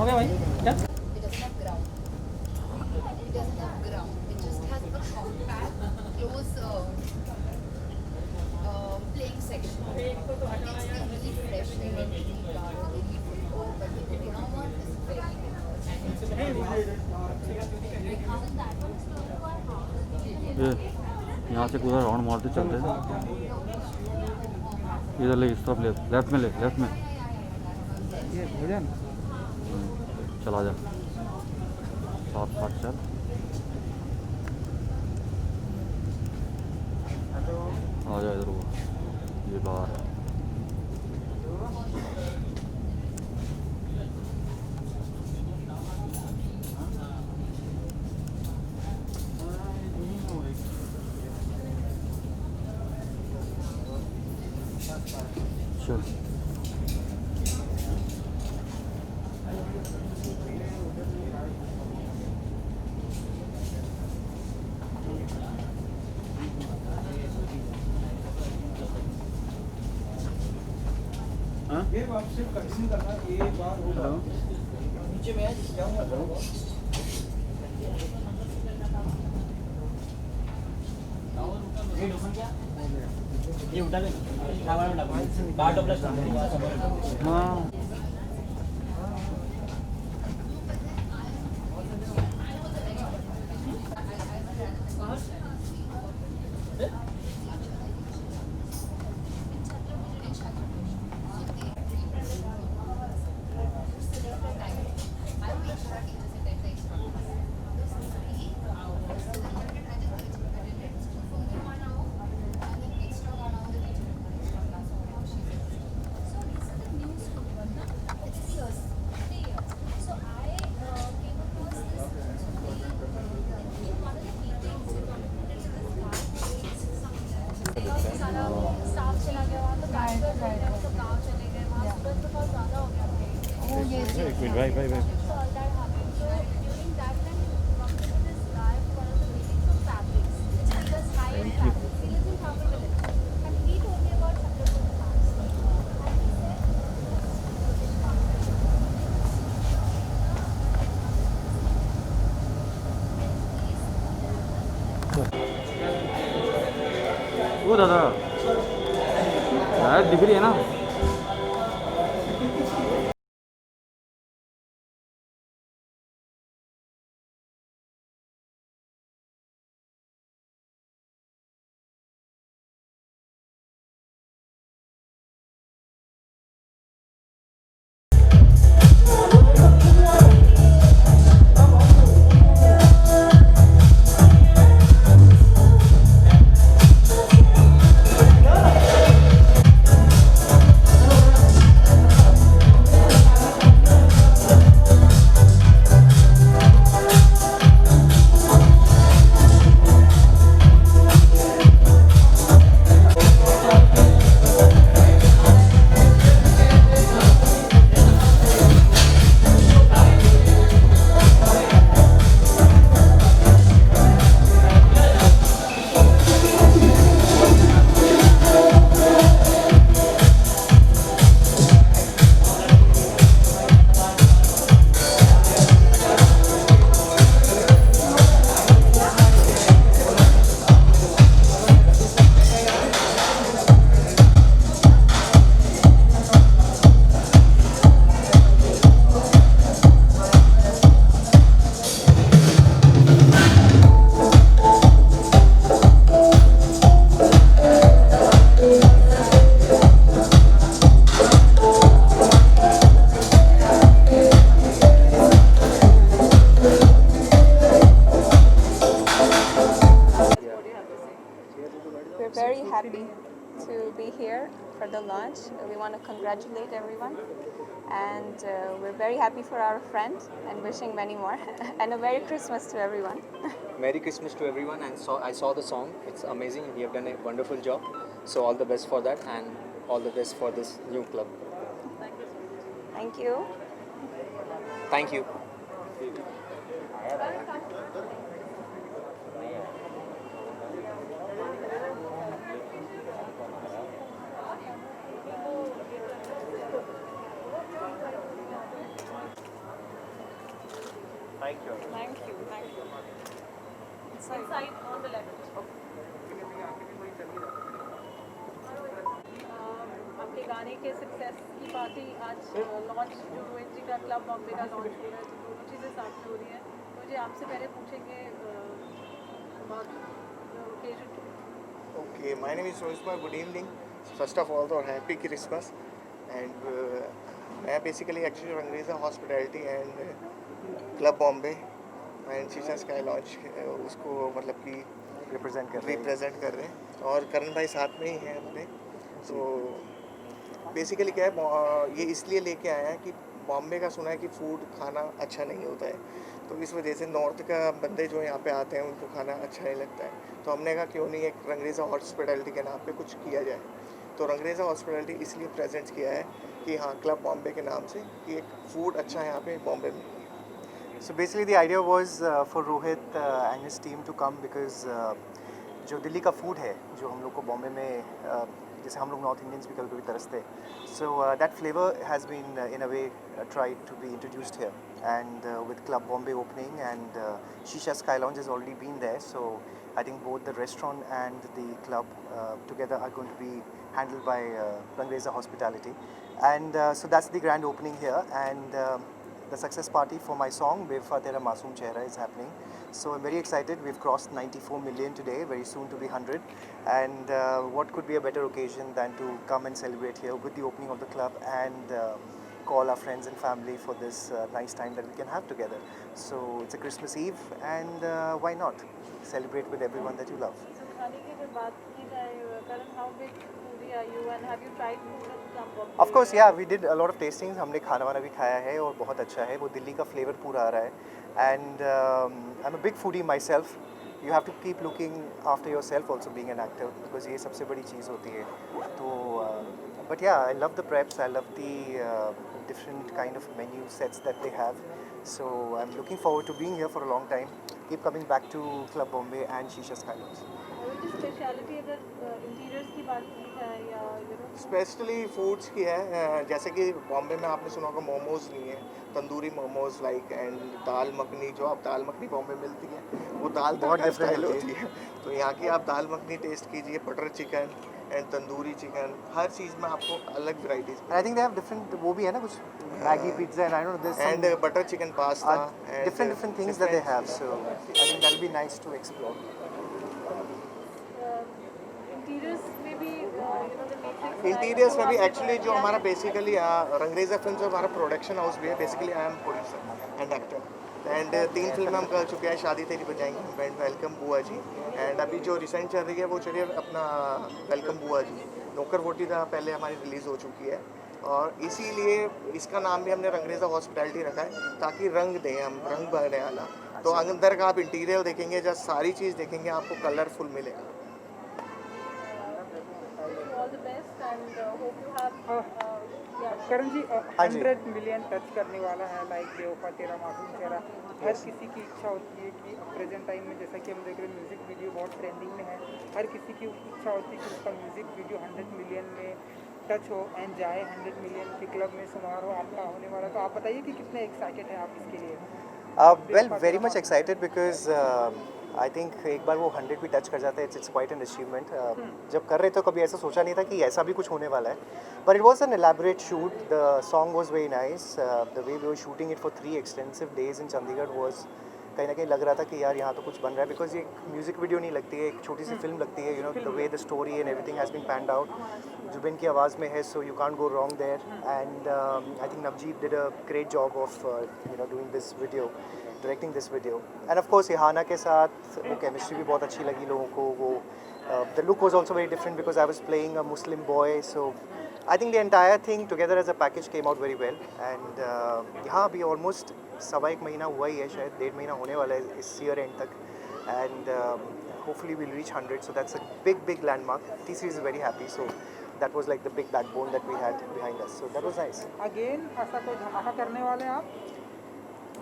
Okay, भाई क्या? It doesn't have ground. It doesn't have ground. It just has a compact, close playing section. It takes the really fresh air and really dark, really full. But the Pune one is very ये यहाँ से पूरा round मारते चलते हैं। इधर ले, इस तरफ ले, लेफ्ट में ले, लेफ्ट में। ये भोजन चला जा, साथ साथ चल। आ जा इधर वो, ये बाहर है। चल ये आप सिर्फ कंटिन्यू करना, ये बार होगा नीचे में जाऊंगा। ये उठा ले, कार डबल हाँ स्टाफ चला गया वहाँ तो गाँव तो गाँव चले गए वहाँ सूरज बहुत ज़्यादा हो गया एक मिनट भाई भाई भाई। so all that happened so during that time we bumped into this guy who was making some fabrics which he was high in fabrics he lives in Thakur village and he told me about Chandrapur farms and he said वो दादा यार दिख रही है ना। We're very happy to be here for the launch. We want to congratulate everyone and we're very happy for our friend and wishing many more and a Merry Christmas to everyone. Merry Christmas to everyone, and I saw the song. It's amazing. You have done a wonderful job. So all the best for that, and all the best for this new club. Thank you. Thank you. Thank you. Thank you. Thank you. Inside on the left. आपके गाने के success की बात ही आज launch जो रोहित जी का club Bombay का launch हो रहा है, तो दोनों चीज़ें साथ में हो रही हैं। मुझे आपसे पहले पूछेंगे about the occasion. Okay, my name is Rohit Kumar. Good evening. First of all, तो happy Christmas. And मैं basically actually Rangreza hospitality and club Bombay and Shisha Sky launch उसको मतलब कि रिप्रेजेंट कर रहे हैं और करण भाई साथ में ही हैं अपने। तो बेसिकली क्या है, ये इसलिए लेके आए हैं कि बॉम्बे का सुना है कि फूड खाना अच्छा नहीं होता है, तो इस वजह से नॉर्थ का बंदे जो यहाँ पे आते हैं उनको खाना अच्छा नहीं लगता है। तो हमने कहा क्यों नहीं एक रंगरेज़ा हॉस्पिटैलिटी के नाम पे कुछ किया जाए। तो रंगरेज़ा हॉस्पिटैलिटी इसलिए प्रेजेंट किया है कि हाँ क्लब बॉम्बे के नाम से कि एक फूड अच्छा यहाँ पे बॉम्बे में। So basically the idea was for Rohit and his team to come because जो दिल्ली का फूड है जो हम लोग को बॉम्बे में जैसे हम लोग नॉर्थ इंडियंस भी कभी कभी तरसते हैं, so that flavor has been in a way tried to be introduced here, and with Club Bombay opening and Shisha Sky Lounge has already been there, so I think both the restaurant and the club together are going to be handled by Rangreeza Hospitality, and so that's the grand opening here, and the success party for my song Bevfa Tera Masoom Chehra is happening. So I'm very excited. We've crossed 94 million today, very soon to be 100. And what could be a better occasion than to come and celebrate here with the opening of the club and call our friends and family for this nice time that we can have together. So it's a Christmas Eve, and why not celebrate with everyone that you love. So खाने की अगर बात की जाए, Karan, how big foodie are you, and have you tried food at Club Bombay? Of course, yeah, we did a lot of tastings. हमने खाना वाना भी खाया है और बहुत अच्छा है, वो दिल्ली का फ्लेवर पूरा आ रहा है, and I'm a big foodie myself. You have to keep looking after yourself also being an actor, because ये सबसे बड़ी चीज़ होती है। तो but yeah, I love the preps, I love the different kind of menu sets that they have. So I'm looking forward to being here for a long time. Keep coming back to Club Bombay and Shisha Sky Lounge. और जो speciality अगर interiors की बात की जाए या specially foods की है, जैसे कि बॉम्बे में आपने सुना होगा मोमोज नहीं है, तंदूरी मोमोज लाइक, एंड दाल मखनी, जो आप दाल मखनी बॉम्बे मिलती है वो दाल बहुत डिफरेंट होती है। तो यहाँ की आप दाल मखनी टेस्ट कीजिए, butter chicken and tandoori chicken, हर चीज़ में आपको अलग varieties. I think they have different, वो भी है ना कुछ Maggi pizza, and I don't know there's some and butter chicken pasta, different things that they have. So I think that'll be nice to explore. Interiors में भी interiors में भी actually जो हमारा बेसिकली रंगरेज़ा फिल्म जो हमारा प्रोडक्शन हाउस भी है, basically I am producer and actor, and 3 फिल्में हम कर चुके हैं। शादी तेरी बजाएंगे, एंड वेलकम बुआ जी, एंड अभी जो रिसेंट चल रही है वो चलिए अपना वेलकम बुआ जी, नौकर वोटी था पहले हमारी रिलीज़ हो चुकी है, और इसीलिए इसका नाम भी हमने रंगरेज़ा हॉस्पिटैलिटी रखा है ताकि रंग दें हम, रंग भरने वाला। तो अंदर का आप इंटीरियर देखेंगे, जब सारी चीज़ देखेंगे आपको कलरफुल मिलेगा। All the best and hope you have Karan ji 100 million touch करने वाला है, लाइक बेवफा तेरा मासूम चेहरा। हर किसी की इच्छा होती है कि प्रेजेंट टाइम में जैसा कि हम देख रहे हैं म्यूज़िक वीडियो बहुत ट्रेंडिंग में है, हर किसी की इच्छा होती है कि उसका म्यूज़िक वीडियो 100 मिलियन में टच हो एंड जाए, 100 मिलियन के क्लब में शुमार हो आपका होने वाला। तो आप बताइए कि कितने एक्साइटेड हैं आप इसके लिए? Well, very much excited because I think एक बार वो 100 भी टच कर जाता है, it's quite an achievement. जब कर रहे थे तो कभी ऐसा सोचा नहीं था कि ऐसा भी कुछ होने वाला है. But it was an elaborate shoot. The song was very nice. The way we were shooting it for 3 extensive days in Chandigarh was कहीं ना कहीं लग रहा था कि यार यहाँ तो कुछ बन रहा है, बिकॉज ये म्यूज़िक वीडियो नहीं लगती है, एक छोटी सी फिल्म लगती है, you know the way the story and everything has been panned out, Zubeen की आवाज़ में है, so you can't go wrong there, and I think Navjeet did a great job of you know doing this video, directing this video, and of course Ihana के साथ वो chemistry भी बहुत अच्छी लगी लोगों को, वो the look was also very different because I was playing a Muslim boy, so I think the entire thing together as a package came out very well, and यहाँ अभी almost 1.25 महीना हुआ ही है, शायद 1.5 महीना होने वाला है इस year end तक, and hopefully we'll reach 100, so that's a big landmark. T-Series is very happy, so that was like the big backbone that we had behind us, so that was nice. Again ऐसा कोई धमाका करने वाले हैं आप?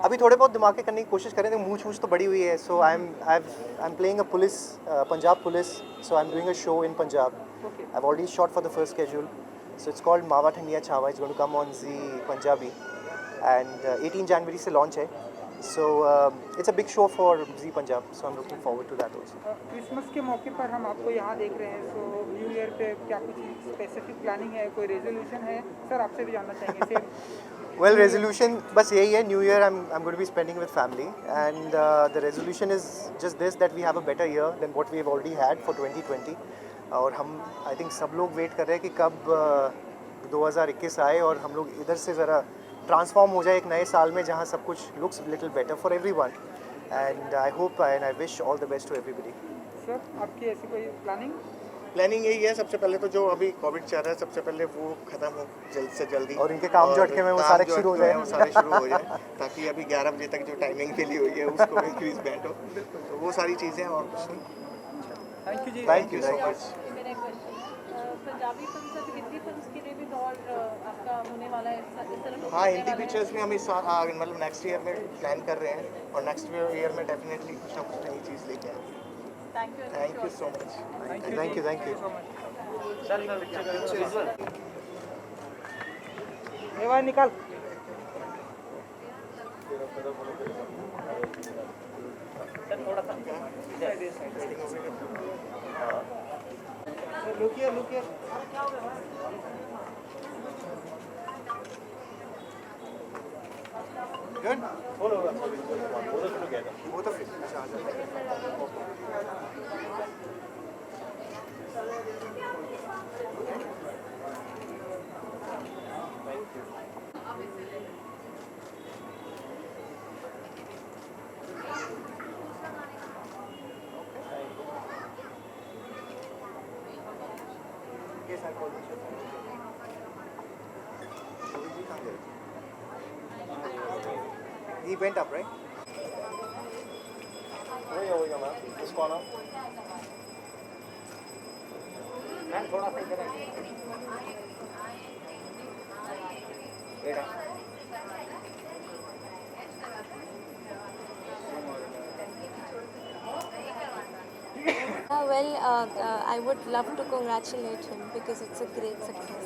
अभी थोड़े बहुत धमाके करने की कोशिश करें, तो मूंछ तो बड़ी हुई है, so I'm playing a police, Punjab police, so I'm doing a show in Punjab. Okay. I've already shot for the first schedule. So it's called Mawa Thandiya Chhawa. It's going to come on Zee Punjabi, and 18 January से launch है, So it's a big show for Zee Punjab, so I'm looking forward to that also. Christmas के मौके पर हम आपको यहाँ देख रहे हैं, सो न्यू ईयर पे क्या कुछ स्पेसिफिक प्लानिंग है, कोई रेजोल्यूशन है? सर आपसे भी जानना चाहेंगे सेम। Well, resolution बस यही है, New Year I'm going to be spending with family, and the resolution is just this, that we have a better year than what we have already had for 2020. और हम I think सब लोग wait कर रहे हैं कि कब 2021 आए और हम लोग इधर से ज़रा ट्रांसफॉर्म हो जाए एक नए साल में, जहाँ सब कुछ looks little better for everyone, and I hope and I wish all the best to everybody. Sir आपकी ऐसी कोई प्लानिंग? प्लानिंग यही है, सबसे पहले तो जो अभी कोविड चल रहा है, सबसे पहले वो खत्म हो जल्द से जल्दी, और इनके काम जो अटके में वो सारे शुरू हो जाए, वो सारे शुरू हो जाए, ताकि अभी 11 बजे तक जो टाइमिंग मिली हुई है उसको इंक्रीज बैंड हो, तो वो सारी चीज़ें और कुछ नहीं। Thank you ji. Thank you so much. मेरा क्वेश्चन, पंजाबी फिल्म से हिंदी फिल्म के लिए भी दौर आपका होने वाला है इस तरह? हाँ, हिंदी पिक्चर्स में हम इस साल मतलब नेक्स्ट ईयर में प्लान कर रहे हैं, और नेक्स्ट ईयर में डेफिनेटली कुछ ना कुछ नई चीज़ लेके आएंगे। Thank you so much. Thank you. मेवा निकाल। Look here, look here. Good? Both of you. Yes, I'll call you. He went up, right? होगा मैम, इसको आना मैम थोड़ा सा इधर I would love to congratulate him because it's a great success.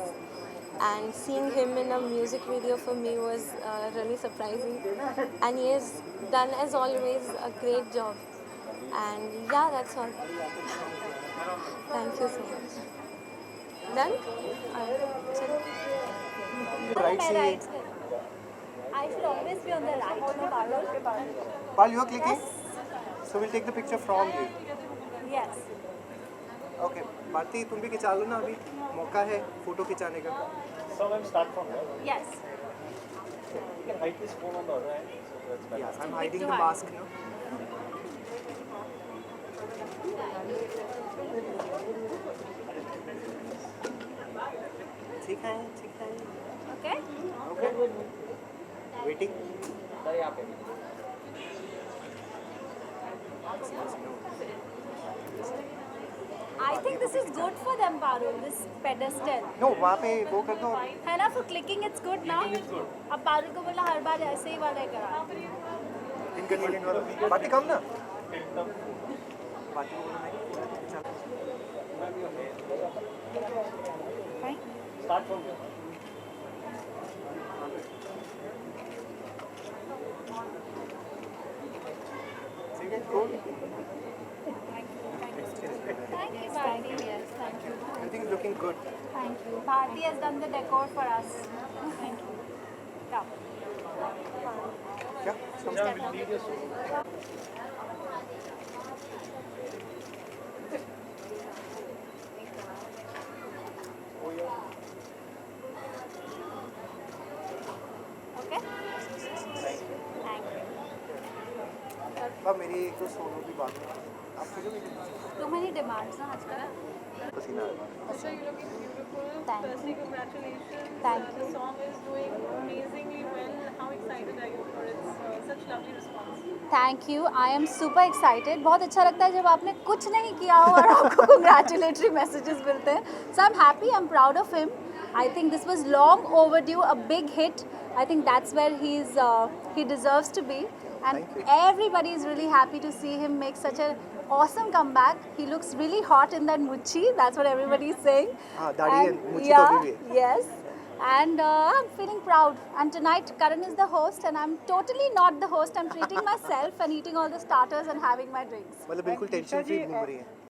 And seeing him in a music video for me was really surprising. And he has done, as always, a great job. And yeah, that's all. Thank you so much. Done? Right side. I should always be on the right, no Parul. While you are clicking, so we'll take the picture from you. Yes. Okay Bharti तुम भी खिंचा लो ना, अभी मौका है photo खिंचाने का। So I'm start from there. Yes. You can hide this phone on the other end. So that's better. Yes, I'm hiding the mask now. ठीक है ठीक है। Okay. Okay waiting. सर यहाँ पे I think this is good for them, Parul, this pedestal. No वहाँ पे वो कर दो। है ना, for clicking it's good ना? अब पारुल को बोला हर बार ऐसे ही वाला करा। इनकन्वीनियंट वाला बाकी कम ना। बाकी start from there. ठीक है cool. Thank you, Bharti. Yes, thank you. Everything is looking good. Thank you. Bharti has done the decor for us. Thank you. Come. क्या? Okay? Thank you. अब मेरी एक तो सोनू की बात है। आप फिल्म Too many demands ना आजकल। पसीना आ रहा है। So you're looking beautiful. Thank Firstly, you. congratulations. Thank The you. song is doing amazingly well. How excited are you for its such lovely response? Thank you, I am super excited. बहुत अच्छा लगता है जब आपने कुछ नहीं किया हो और आपको कंग्रेचुलेटरी मैसेजेस मिलते हैं। So I am happy, I am proud of him. I think this was long overdue, a big hit. I think that's where he deserves to be, and everybody is really happy to see him make such an awesome comeback. He looks really hot in that muchi, that's what everybody is saying. हाँ दाढ़ी है, And मुझे तो yeah, अभी भी है। yes, And I'm feeling proud. And tonight, Karan is the host, and I'm totally not the host. I'm treating myself and eating all the starters and having my drinks. मतलब बिल्कुल tension free घूम रही है